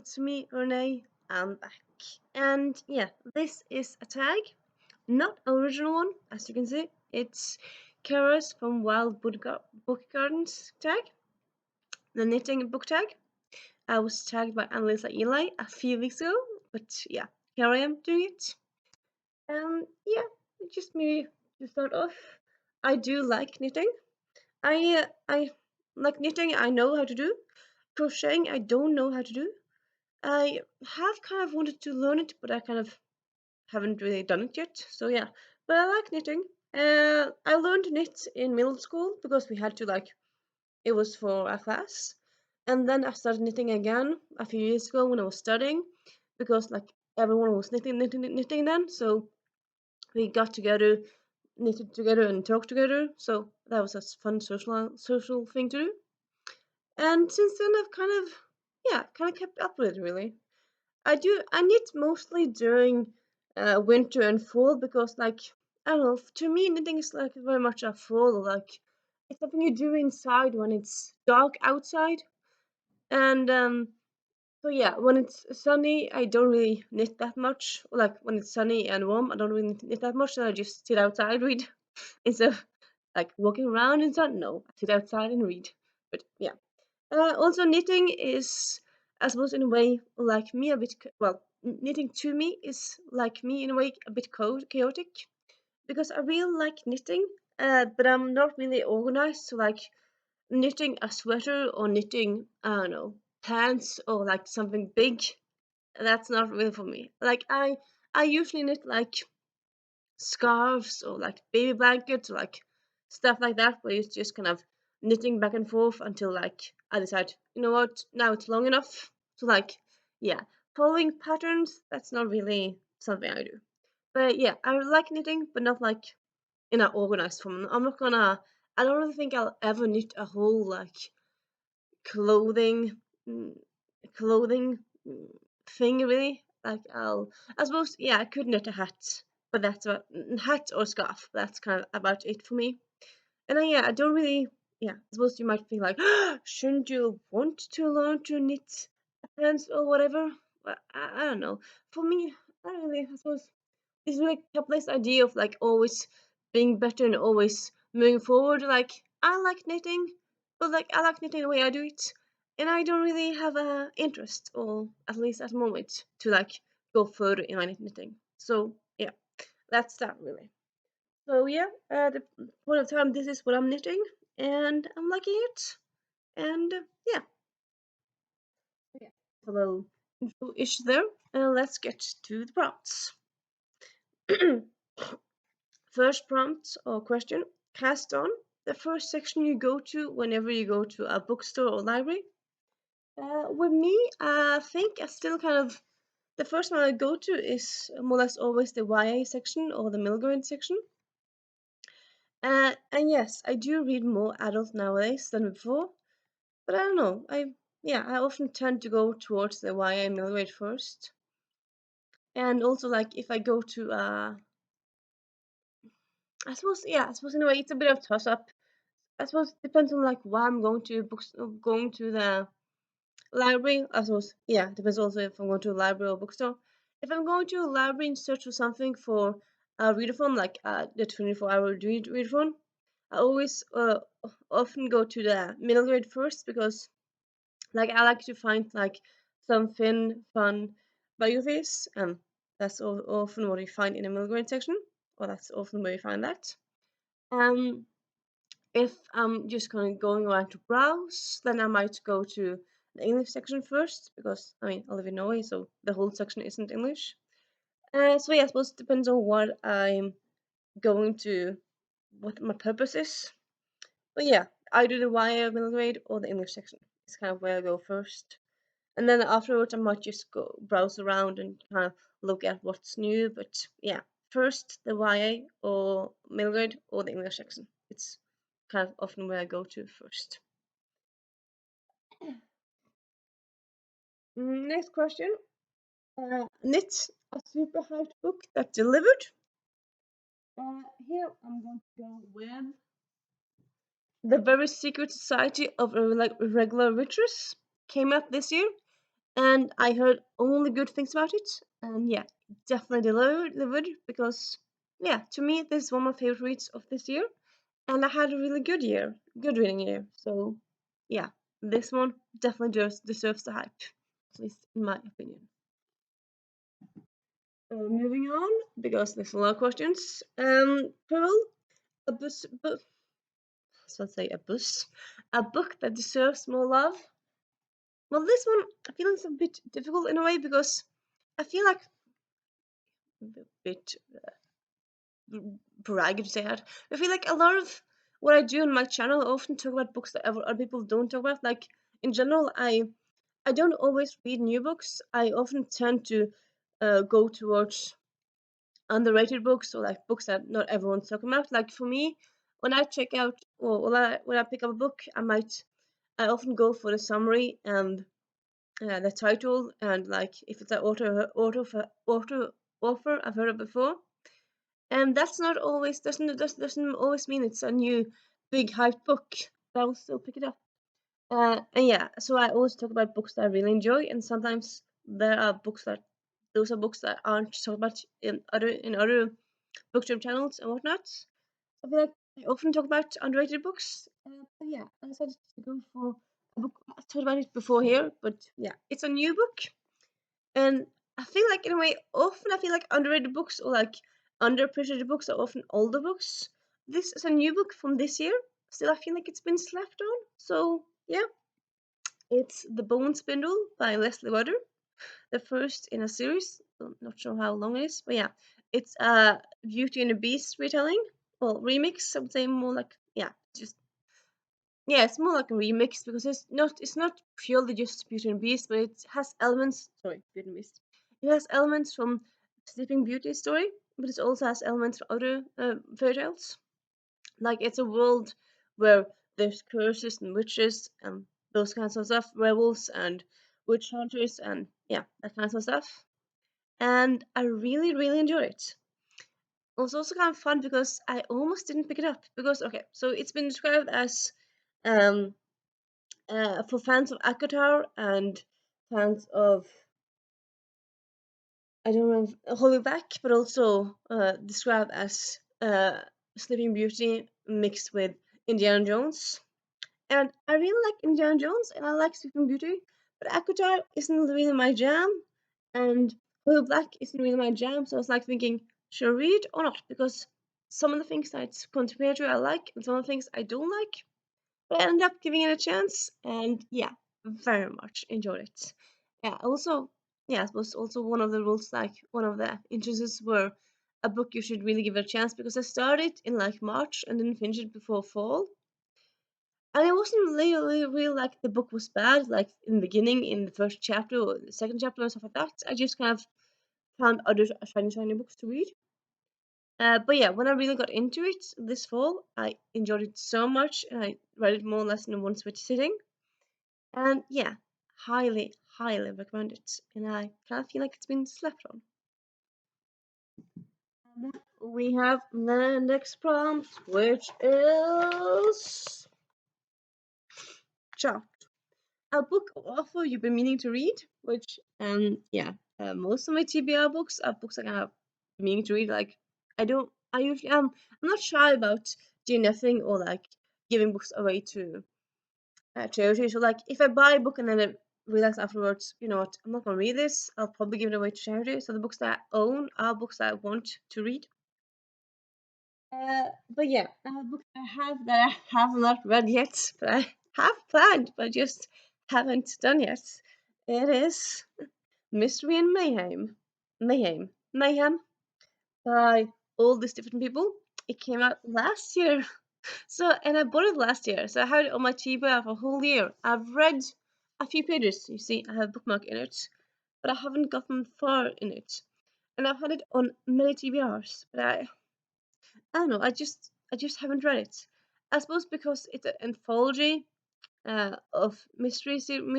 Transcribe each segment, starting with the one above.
it's me, Renee. I'm back. And yeah, this is a tag, not an original one, as you can see. It's Kara's from Wild Book Gardens tag, the knitting book tag. I was tagged by Annalisa Eli a few weeks ago, but yeah, here I am doing it. Yeah, just me to start off. I do like knitting. I like knitting. I know how to do. Crocheting, I don't know how to do. I have kind of wanted to learn it, but I kind of haven't really done it yet. So yeah, but I like knitting. I learned to knit in middle school because we had to it was for a class, and then I started knitting again a few years ago when I was studying, because everyone was knitting then. So we got together, knitted together, and talked together. So that was a fun social thing to do. And since then, I've kind of kept up with it really. I knit mostly during winter and fall because I don't know, to me knitting is like very much a fall, it's something you do inside when it's dark outside. And so yeah, when it's sunny I don't really knit that much. Like when it's sunny and warm I don't really knit that much, and I just sit outside read instead of walking around inside. No, I sit outside and read. But yeah, also, knitting is, I suppose, in a way, like me, a bit. Knitting to me is like me in a way, a bit chaotic, because I really like knitting, but I'm not really organized. So, knitting a sweater or knitting, I don't know, pants or something big, that's not really for me. I usually knit scarves or baby blankets or stuff like that, where it's just kind of knitting back and forth until I decide, you know what, now it's long enough. So yeah, following patterns, that's not really something I do. But yeah, I like knitting, but not in an organized form. I don't really think I'll ever knit a whole clothing mm, clothing thing really. I suppose, yeah, I could knit a hat, but that's about hat or scarf. That's kind of about it for me. And yeah, I don't really. Yeah, I suppose you might think shouldn't you want to learn to knit pants or whatever? But I don't know. For me, I don't really. I suppose it's really this idea of always being better and always moving forward. I like knitting, but I like knitting the way I do it, and I don't really have a interest, or at least at the moment, to go further in my knitting. So yeah, that's that really. So yeah, the point of time, this is what I'm knitting, and I'm liking it. And yeah, yeah, a little info-ish there. And let's get to the prompts. First prompt or question: cast on. The first section you go to whenever you go to a bookstore or library. With me, I think I still kind of, the first one I go to is more or less always the YA section or the middle grade section. And yes, I do read more adult nowadays than before, but I don't know. I often tend to go towards the YA middle grade first. And also if I go to I suppose in a way it's a bit of toss up. I suppose it depends on why I'm going to going to the library. I suppose, yeah, it depends also if I'm going to a library or bookstore. If I'm going to a library in search of something for a readathon, the 24-hour readathon, I always often go to the middle grade first, because I like to find some fun biographies, and that's often what you find in the middle grade section, or that's often where you find that. Um, if I'm just kind of going around to browse, then I might go to the English section first, because I mean I live in Norway, so the whole section isn't English. So yeah, I suppose it depends on what I'm going to, what my purpose is. But yeah, either the YA middle grade or the English section is kind of where I go first, and then afterwards I might just go browse around and kind of look at what's new. But yeah, first the YA or middle grade or the English section. It's kind of often where I go to first. Next question. Knit a super hyped book that delivered. Here I'm going to go with The Very Secret Society of Irregular Witches. Came out this year. and I heard only good things about it. And yeah, definitely delivered because yeah, to me this is one of my favorite reads of this year, and I had a really good year, good reading year. So yeah, this one definitely just deserves the hype, at least in my opinion. Moving on because there's a lot of questions. Pearl, a bus, so let's say a book that deserves more love. Well, this one I feel it's a bit difficult in a way because I feel like a bit braggy to say that. I feel like a lot of what I do on my channel, I often talk about books that other people don't talk about. Like in general, I don't always read new books. I often tend to go towards underrated books or like books that not everyone's talking about. Like for me, when I check out or when I pick up a book, I often go for the summary and the title and like if it's an author I've heard of before. And that's not always doesn't always mean it's a new big hyped book, but I will still pick it up. And yeah, so I always talk about books that I really enjoy, and sometimes there are books that those are books that aren't talked about in other bookstore channels and whatnot. I feel like I often talk about underrated books. But yeah, I decided to go for a book. I talked about it before here, but yeah, it's a new book, and I feel like in a way, often I feel like underrated books or like underappreciated books are often older books. This is a new book from this year. Still, I feel like it's been slept on. So yeah, it's The Bone Spindle by Leslie Water, the first in a series. I'm not sure how long it is, but yeah, it's a Beauty and the Beast retelling. Well, remix. I would say more like yeah, just yeah, it's more like a remix because it's not purely just Beauty and the Beast, but it has elements. Sorry, Beauty and the Beast. It has elements from Sleeping Beauty story, but it also has elements from other fairy tales. Like it's a world where there's curses and witches and those kinds of stuff, werewolves and witch hunters and yeah, that kind of stuff. And I really, really enjoyed it. It was also kind of fun because I almost didn't pick it up because okay, so it's been described as um for fans of Akatar and fans of I don't know Holyback, but also described as Sleeping Beauty mixed with Indiana Jones. And I really like Indiana Jones and I like Sleeping Beauty, but Akatar isn't really my jam, and Blue Black isn't really my jam. So I was like thinking, should I read or not? Because some of the things that it's contemporary I like, and some of the things I don't like. But I ended up giving it a chance, and yeah, very much enjoyed it. Yeah, also, yeah, it was also one of the rules, like one of the interests were a book you should really give it a chance because I started in like March and didn't finish it before fall. And it wasn't really like the book was bad, like in the beginning, in the first chapter or the second chapter and stuff like that. I just kind of found other shiny books to read. But yeah, when I really got into it this fall, I enjoyed it so much, and I read it more or less in one switch sitting. And yeah, highly, highly recommend it. And I kind of feel like it's been slept on. And then we have the next prompt, which is Chopped. A book or author you've been meaning to read, which yeah, most of my TBR books are books I kind of meaning to read. Like I usually I'm not shy about doing nothing or like giving books away to charity. So like if I buy a book and then I realize afterwards, you know what, I'm not gonna read this, I'll probably give it away to charity. So the books that I own are books that I want to read. But yeah, a book I have that I have not read yet, but I have planned, but just haven't done yet. It is Mystery and Mayhem by all these different people. It came out last year, so and I bought it last year, so I had it on my TBR for a whole year. I've read a few pages. You see, I have a bookmark in it, but I haven't gotten far in it, and I've had it on many TBRs, but I don't know. I just haven't read it. I suppose because it's an anthology of mysteries, and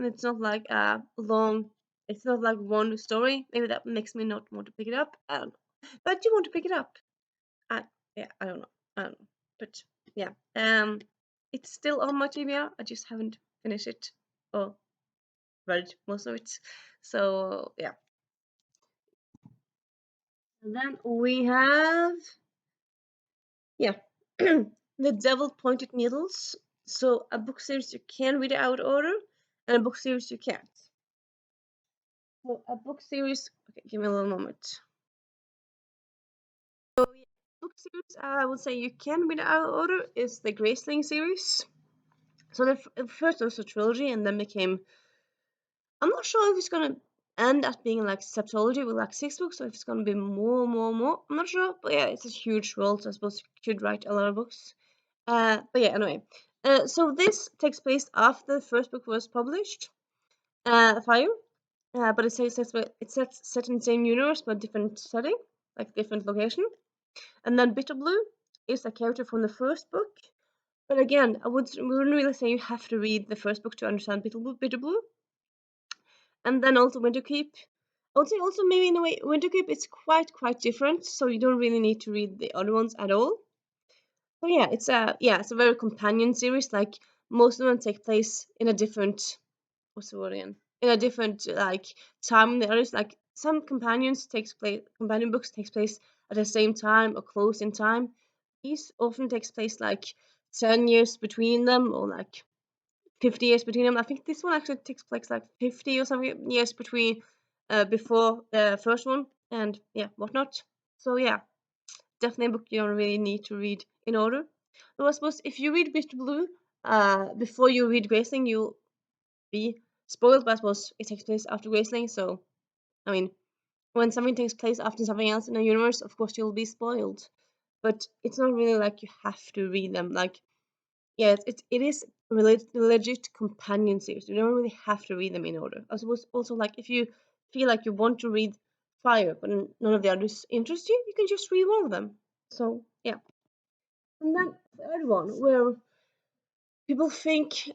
it's not like a long. It's not like one story. Maybe that makes me not want to pick it up. I don't know. But I do want to pick it up. I yeah. I don't know. I don't know. But yeah. It's still on my TBR. I just haven't finished it. Oh. read most of it. So yeah. And then we have, yeah, the devil pointed needles. So a book series you can read out order, and a book series you can't. So a book series. Okay, give me a little moment. So yeah, book series I would say you can read out order is the Graceling series. So the first was a trilogy, and then became. I'm not sure if it's gonna end up being like septology with like 6 books, or if it's gonna be more. I'm not sure, but yeah, it's a huge world, so I suppose you should write a lot of books. But yeah, anyway. So this takes place after the first book was published, Fire. But it's set in the same universe but different setting, like different location. And then Bitter Blue is a character from the first book. But again, wouldn't really say you have to read the first book to understand Bitter Blue. And then also Winterkeep. I would say also maybe in a way Winterkeep is quite different, so you don't really need to read the other ones at all. So yeah, it's a very companion series. Like most of them take place in a different what's the word again? In a different like time than the others. Like some companion books takes place at the same time or close in time. These often takes place like 10 years between them or like 50 years between them. I think this one actually takes place like 50 or something years between before the first one and yeah, whatnot. So yeah, definitely a book you don't really need to read in order. Though I suppose if you read Bitter Blue before you read Graceling, you'll be spoiled, but I suppose it takes place after Graceling, so I mean when something takes place after something else in a universe, of course you'll be spoiled. But it's not really like you have to read them. Like yeah, it is legit companion series. You don't really have to read them in order. I suppose also like if you feel like you want to read Fire, but none of the others interest you, you can just read one of them. So yeah. And then the other one where people think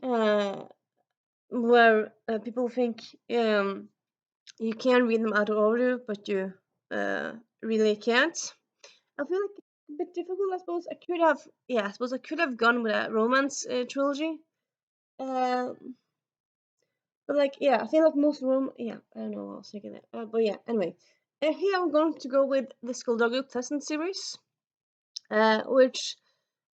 where people think you can read them out of order, but you really can't. I feel like it's a bit difficult. I suppose I could have gone with a romance trilogy. Uh, But like, yeah, I feel like yeah, I don't know what I was thinking there. But yeah, anyway, here I'm going to go with the Skulldugger Pleasant series, which,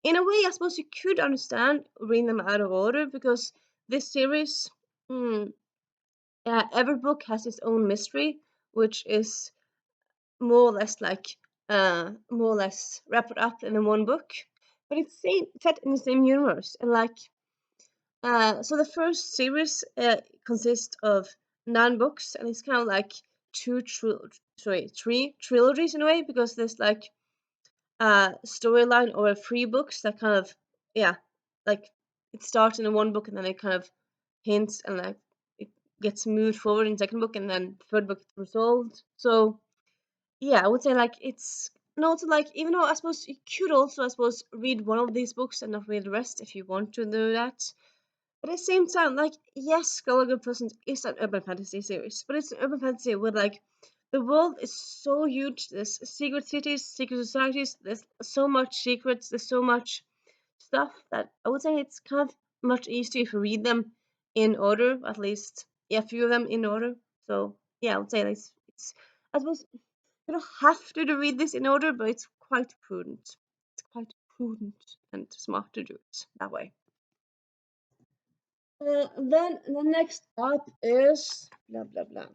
in a way, I suppose you could understand reading them out of order because this series, every book has its own mystery, which is more or less more or less wrapped up in one book, but it's set in the same universe, and like so the first series consists of 9 books, and it's kind of like three trilogies in a way because there's like a storyline or 3 books that kind of yeah, like it starts in one book and then it kind of hints and like it gets moved forward in second book and then third book it's resolved. So yeah, I would say like it's not like even though I suppose you could also I suppose read one of these books and not read the rest if you want to do that. But at the same time, like, yes, Scholar Person is an urban fantasy series, but it's an urban fantasy with like the world is so huge. There's secret cities, secret societies. There's so much secrets. There's so much stuff that I would say it's kind of much easier if you read them in order. At least, yeah, a few of them in order. So yeah, I would say it's I suppose you don't have to read this in order, but it's quite prudent. It's quite prudent and smart to do it that way. Then the next up is blah blah blah.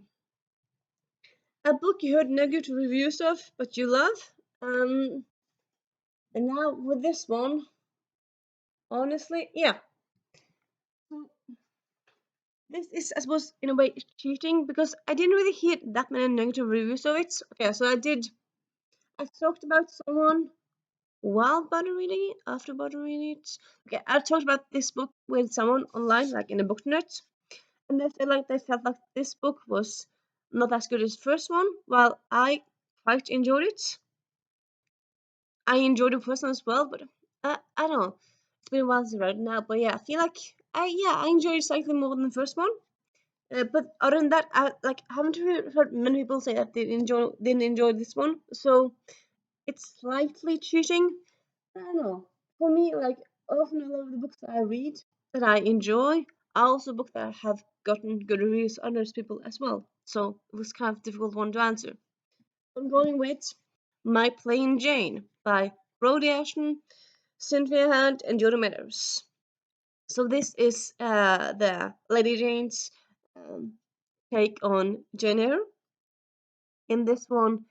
A book you heard negative reviews of, but you love. And now with this one, honestly, yeah, this is I suppose in a way cheating because I didn't really hear that many negative reviews of it. Okay, so I did. I talked about someone while bother reading it, after bother reading it. Okay, I talked about this book with someone online, like in the booknet, and they felt like this book was not as good as the first one, while I quite enjoyed it. I enjoyed the first one as well, but I don't know. It's been a while since I read it now, but yeah, I feel like I enjoyed it slightly more than the first one. But other than that, I haven't heard many people say that they didn't enjoy this one, so it's slightly cheating. I don't know. For me, like often a lot of the books that I read that I enjoy, also a book that have gotten good reviews on others people as well. So it was kind of a difficult one to answer. I'm going with My Plain Jane by Brody Ashton, Cynthia Hunt, and Jodie Meadows. So this is the Lady Jane's um, take on Jane Eyre. In this one,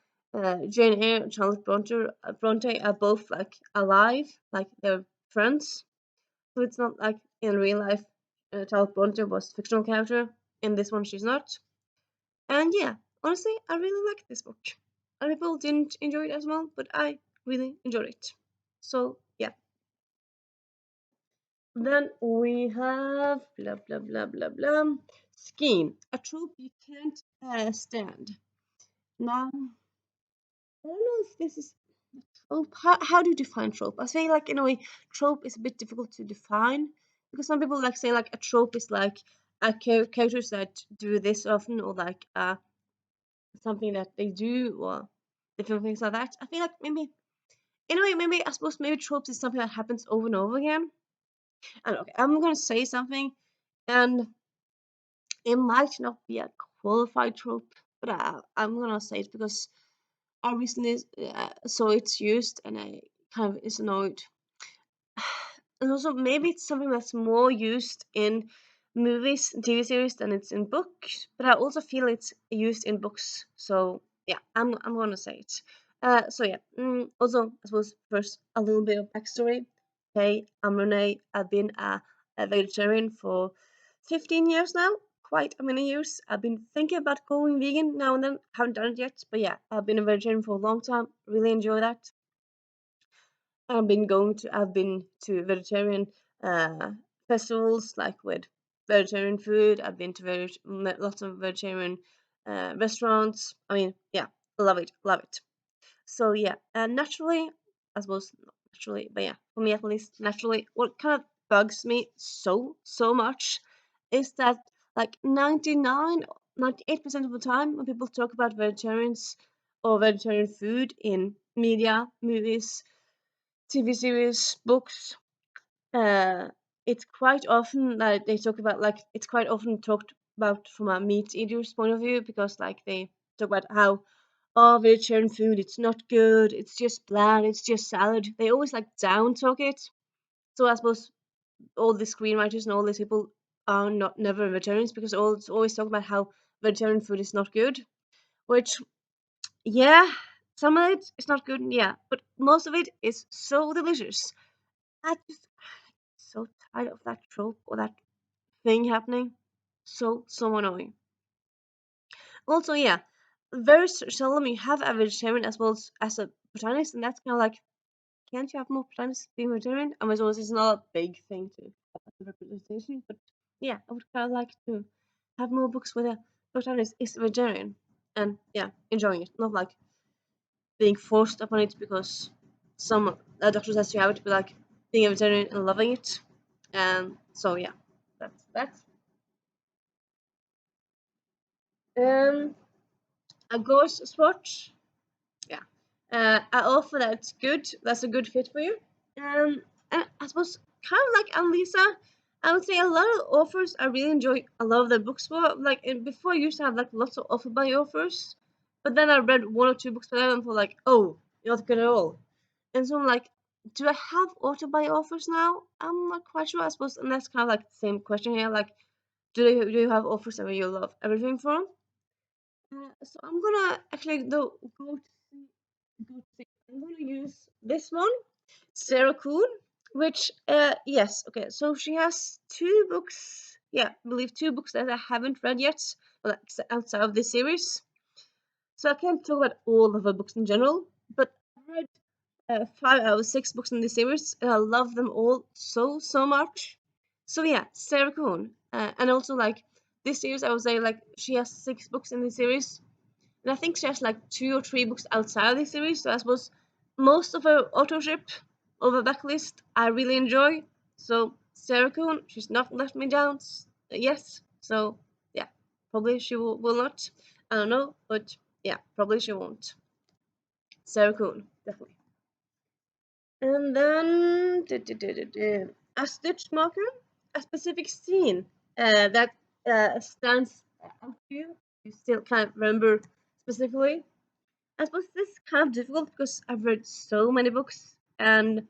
Jane Eyre and Charlotte Bronte are both like alive, like they're friends. So it's not like in real life, Charlotte Bronte was a fictional character. In this one, she's not. And yeah, honestly, I really like this book. Other people didn't enjoy it as well, but I really enjoyed it. So yeah. Then we have blah blah blah blah blah. Skeen, a trope you can't stand. Now, I don't know if this is trope. How do you define trope? I say like in a way, trope is a bit difficult to define because some people like say like a trope is like a characters that do this often or like something that they do or different things like that. I feel like maybe in a way maybe I suppose maybe tropes is something that happens over and over again. And okay, I'm gonna say something and it might not be a qualified trope, but I'm gonna say it because I recently saw it's used and I kind of is annoyed. And also maybe it's something that's more used in movies and TV series than it's in books, but I also feel it's used in books. So yeah, I'm gonna say it. So yeah. Also, I suppose first a little bit of backstory. Okay, I'm Renee. I've been a vegetarian for 15 years now. Quite a many years. I've been thinking about going vegan now and then. Haven't done it yet, but yeah, I've been a vegetarian for a long time. Really enjoy that. I've been to vegetarian festivals like with vegetarian food. I've been to lots of vegetarian restaurants. I mean, yeah, love it, love it. So yeah, naturally, I suppose not naturally, but yeah, for me at least, naturally, what kind of bugs me so much is that like 98% of the time when people talk about vegetarians or vegetarian food in media, movies, TV series, books, uh, it's quite often like they talk about like it's quite often talked about from a meat eater's point of view because like they talk about how oh vegetarian food it's not good, it's just bland, it's just salad. They always like down talk it. So I suppose all the screenwriters and all these people are not never vegetarians because always talk about how vegetarian food is not good. Which yeah, some of it is not good, yeah, but most of it is so delicious. I just so tired of that trope or that thing happening. So annoying. Also, yeah, very seldom you have a vegetarian as well as a protagonist, and that's kind of like, can't you have more protagonists being vegetarian? I mean, it's not a big thing to have a representation, but yeah, I would kind of like to have more books where the protagonist is vegetarian and yeah, enjoying it, not like being forced upon it because some doctor says you have it, but like being a vegetarian and loving it. And so yeah, that's that. Um, a ghost spot. Yeah. I offer that's good. That's a good fit for you. And I suppose kind of like Annalisa, I would say a lot of authors I really enjoy a lot of their books for. Like before, I used to have like lots of offer by authors, but then I read one or two books by them and thought like, oh, you're not good at all. And so I'm like, do I have author by authors now? I'm not quite sure. I suppose, and that's kind of like the same question here. Like, do you have authors that you love everything from? So I'm gonna actually I'm gonna use this one, Sarah Kuhn, which yes, okay. So she has two books. Yeah, I believe two books that I haven't read yet, well, outside of this series. So I can't talk about all of her books in general, but I've read five out of six books in this series, and I love them all so much. So yeah, Sarah Kuhn, and also like this series, I would say like she has six books in this series, and I think she has like two or three books outside of the series. So I suppose most of her authorship of her backlist I really enjoy. So Sarah Kuhn, she's not let me down yes. So yeah, probably she will not. I don't know, but yeah, probably she won't. Sarah Kuhn, definitely. And then a stitch marker, a specific scene. that stands out to you? You still can't remember specifically? I suppose this is kind of difficult because I've read so many books, and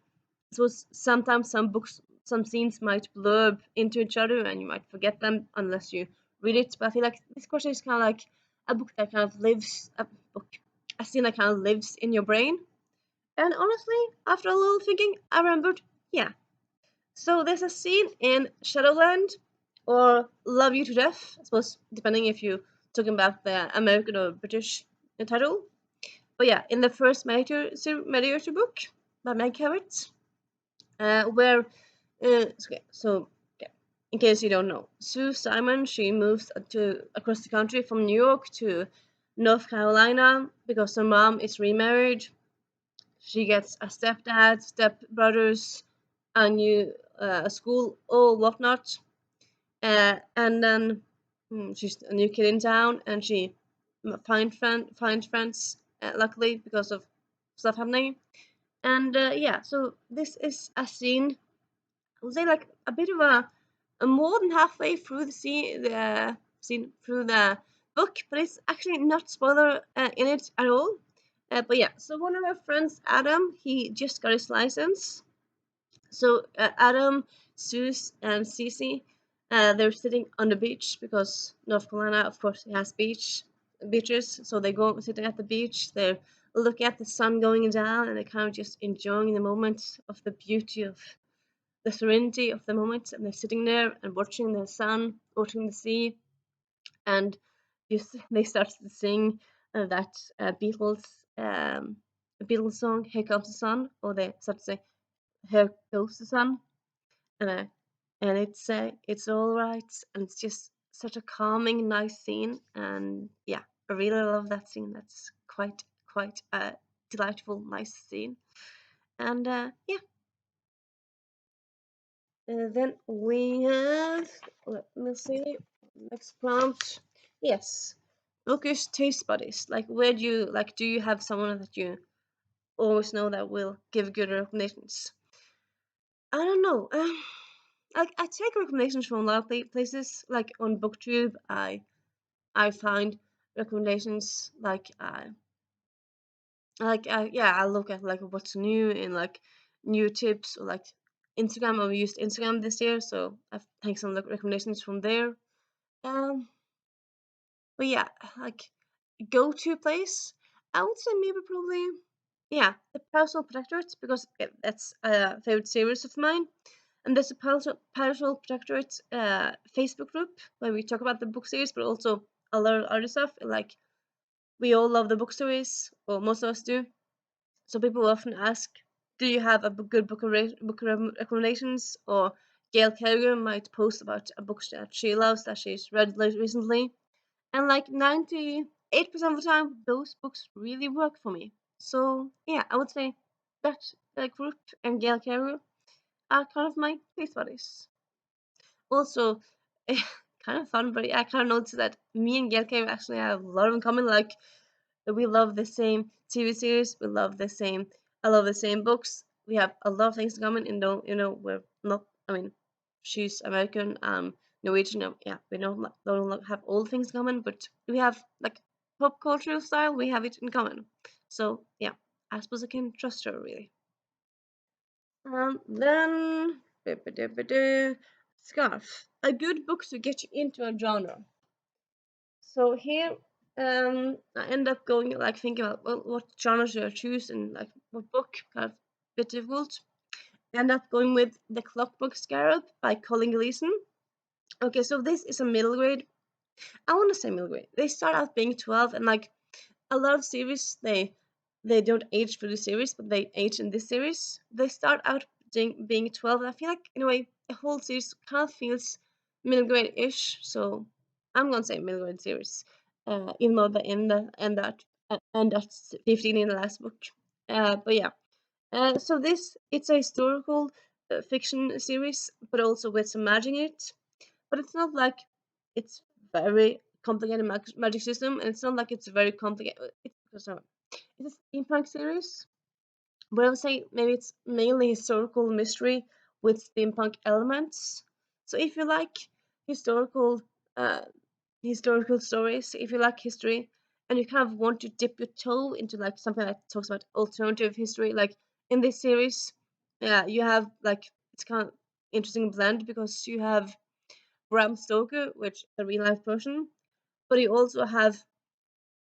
so sometimes some books, some scenes might blurb into each other, and you might forget them unless you read it. But I feel like this question is kind of like a book that kind of lives, a scene that kind of lives in your brain. And honestly, after a little thinking, I remembered, yeah. So there's a scene in Shadowland or Love You to Death, I suppose, depending if you're talking about the American or British title. But yeah, in the first Mediator book by Meg Cabot, where okay, in case you don't know, Sue Simon, she moves to across the country from New York to North Carolina because her mom is remarried. She gets a stepdad, stepbrothers, a new a school, or whatnot, and then she's a new kid in town, and she finds friends, luckily because of stuff happening. And yeah, so this is a scene. I would say like a bit of a more than halfway through the scene through the book, but it's actually not spoiler in it at all. But yeah, so one of our friends, Adam, he just got his license. So Adam, Suze, and Cece, they're sitting on the beach because North Carolina, of course, it has beaches. So they go sitting at the beach. They're looking at the sun going down, and they're kind of just enjoying the moment of the beauty of the serenity of the moment. And they're sitting there and watching the sun, watching the sea, and they start to sing that Beatles song, "Here Comes the Sun," or they start to say, "Here Goes the Sun." and uh, and it's all right, and it's just such a calming, nice scene, and yeah, I really love that scene. That's quite a delightful, nice scene, and yeah. Then we have, let me see, next prompt. Yes, bookish taste buddies. Like, where do you like? Do you have someone that you always know that will give good recommendations? I don't know. I take recommendations from a lot of places. Like on BookTube, I find recommendations yeah, I look at like what's new and like new tips, or like Instagram. I've used Instagram this year, so I've taken some recommendations from there. Um, but yeah, like go to place, I would say maybe probably yeah, the Parasol Protectorate, because that's a favorite series of mine. And there's a Parasol Protectorate Facebook group where we talk about the book series, but also a lot of other stuff. Like we all love the book series, or most of us do. So people often ask, "Do you have a good recommendations?" Or Gail Carriger might post about a book that she loves that she's read recently, and like 98% of the time, those books really work for me. So yeah, I would say that group and Gail Carriger are kind of my taste buddies. Also, kind of fun, but I kind of noticed that me and Gail Carriger actually have a lot in common. Like we love the same TV series. We love the same. I love the same books. We have a lot of things in common. And though we're not. I mean, she's American. Norwegian. Yeah, we don't have all things in common, but we have like pop culture style. We have it in common. So yeah, I suppose I can trust her really. Then Scarf, a good book to get you into a genre. So here, I end up going like thinking about well, what genre should I choose and like what book. Kind of a bit difficult. I end up going with The Clockwork Scarab by Colin Gleason. Okay, so this is a middle grade. I want to say middle grade. They start out being 12, and like a lot of series, they don't age for the series, but they age in this series. They start out being 12, and I feel like in a way the whole series kind of feels middle grade ish. So I'm gonna say middle grade series, even though the end at 15 in the last book. But yeah, so this it's a historical fiction series, but also with some magic in it. But it's not like it's very complicated magic system, and it's not like it's very complicated. It's a steampunk series, but I would say maybe it's mainly historical mystery with steampunk elements. So if you like historical uh, historical stories, if you like history, and you kind of want to dip your toe into like something that talks about alternative history, like in this series, yeah, you have like it's kind of interesting blend because you have Bram Stoker, which is a real life person, but you also have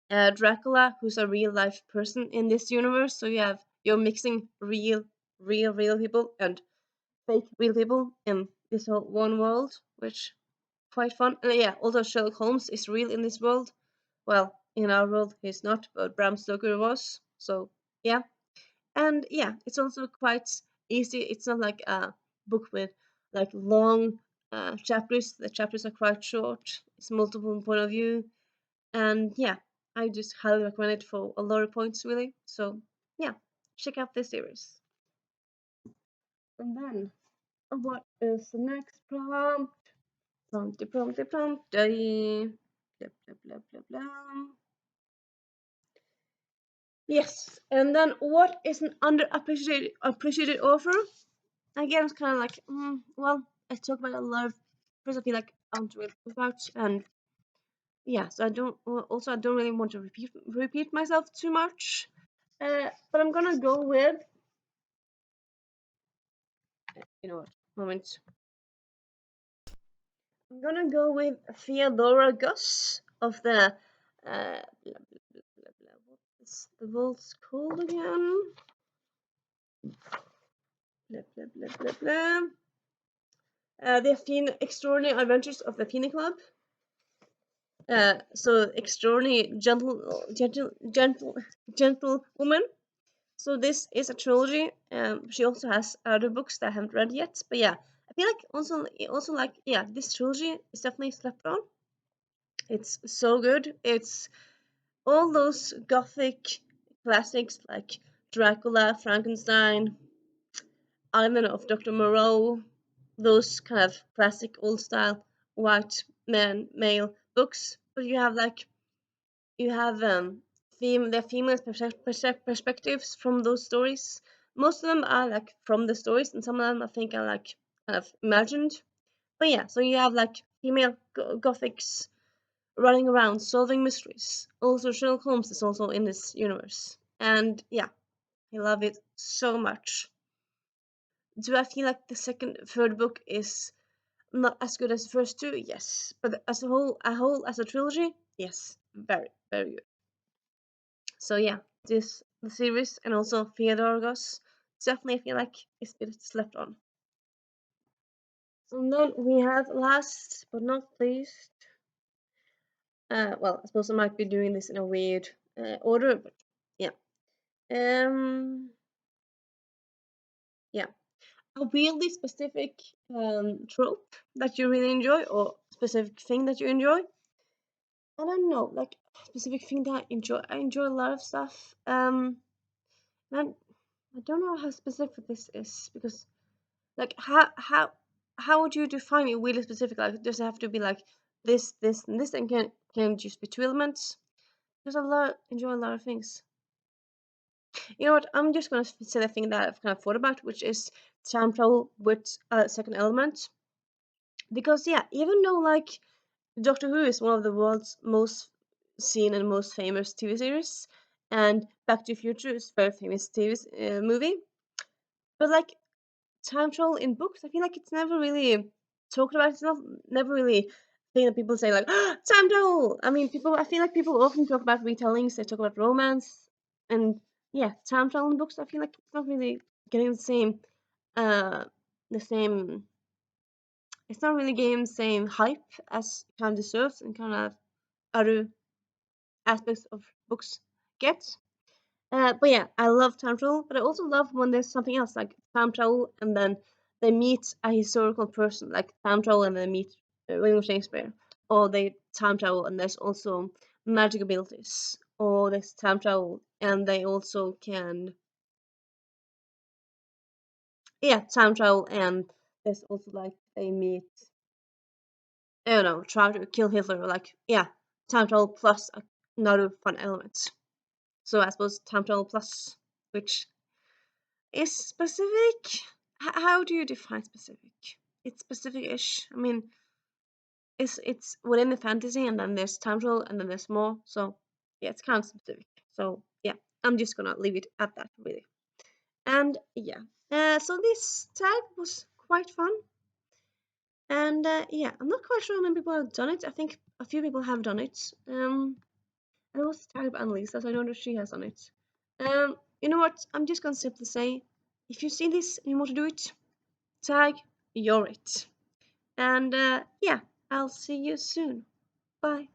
Dracula, who's a real life person in this universe. So you're mixing real people and fake real people in this whole one world, which quite fun. And yeah, also Sherlock Holmes is real in this world. Well, in our world he's not, but Bram Stoker was. So yeah, and yeah, it's also quite easy. It's not like a book with like long chapters. The chapters are quite short. It's multiple point of view, and yeah, I just highly recommend it for a lot of points, really. So yeah, check out this series. And then, what is the next prompt? Prompty. Blah, blah, blah, blah, blah. Yes, and then what is an underappreciated appreciated author? Again, it's kind of like, well, I talk about a lot of first I feel like I want to really talk about, and yeah, so I don't. Also, I don't really want to repeat myself too much. But I'm gonna go with, you know what, moment. I'm gonna go with Theodora Gus of the blah, blah, blah. What is the vault's called again? Blah blah blah blah blah. The Extraordinary Adventures of the Phoenix Club. So extraordinary gentle woman. So this is a trilogy. She also has other books that I haven't read yet. But yeah, I feel like also like yeah, this trilogy is definitely slept on. It's so good. It's all those gothic classics like Dracula, Frankenstein, Island of Dr. Moreau, those kind of classic old style white man male books. But you have the female perspectives from those stories. Most of them are like from the stories, and some of them I think are like kind of imagined. But yeah, so you have like female gothics running around solving mysteries. Also, Sherlock Holmes is also in this universe, and yeah, I love it so much. Do I feel like the third book is not as good as the first two? Yes, but as as a trilogy, yes, very, very good. So yeah, this the series and also Theodorgos definitely feel like it's been slept on. And then we have last but not least, well, I suppose I might be doing this in a weird order, but yeah. Um, yeah, a weirdly specific trope that you really enjoy or specific thing that you enjoy. I don't know, like specific thing that I enjoy. I enjoy a lot of stuff. And I don't know how specific this is because like how would you define it really specific? Like does it have to be like this, and this, and can it just be two elements? There's a lot enjoy a lot of things. You know what? I'm just gonna say the thing that I've kind of thought about, which is time travel with a second element. Because yeah, even though like Doctor Who is one of the world's most seen and most famous TV series, and Back to the Future is a very famous TV movie, but like time travel in books, I feel like it's never really talked about. It's not never really thing that people say like time travel. I mean, people. I feel like people often talk about retellings. They talk about romance, and yeah, time travel in books. I feel like it's not really getting uh, the same. It's not really getting the same hype as it kind of deserves, and kind of other aspects of books get. But yeah, I love time travel, but I also love when there's something else like time travel, and then they meet a historical person, like time travel, and they meet William Shakespeare, or they time travel and there's also magic abilities, or there's time travel and they also can, yeah, time travel and there's also like they meet, I don't know, try to kill Hitler, or like yeah, time travel plus another fun element. So I suppose time travel plus, which is specific. How do you define specific? It's specific-ish. I mean, it's within the fantasy, and then there's time travel, and then there's more. So yeah, it's kind of specific. So yeah, I'm just gonna leave it at that really. And yeah, so this tag was quite fun. And yeah, I'm not quite sure how many people have done it. I think a few people have done it. And it was tagged by Annalisa, so I know that she has done it. You know what? I'm just gonna simply say, if you see this and you want to do it, tag you're it. And yeah, I'll see you soon. Bye.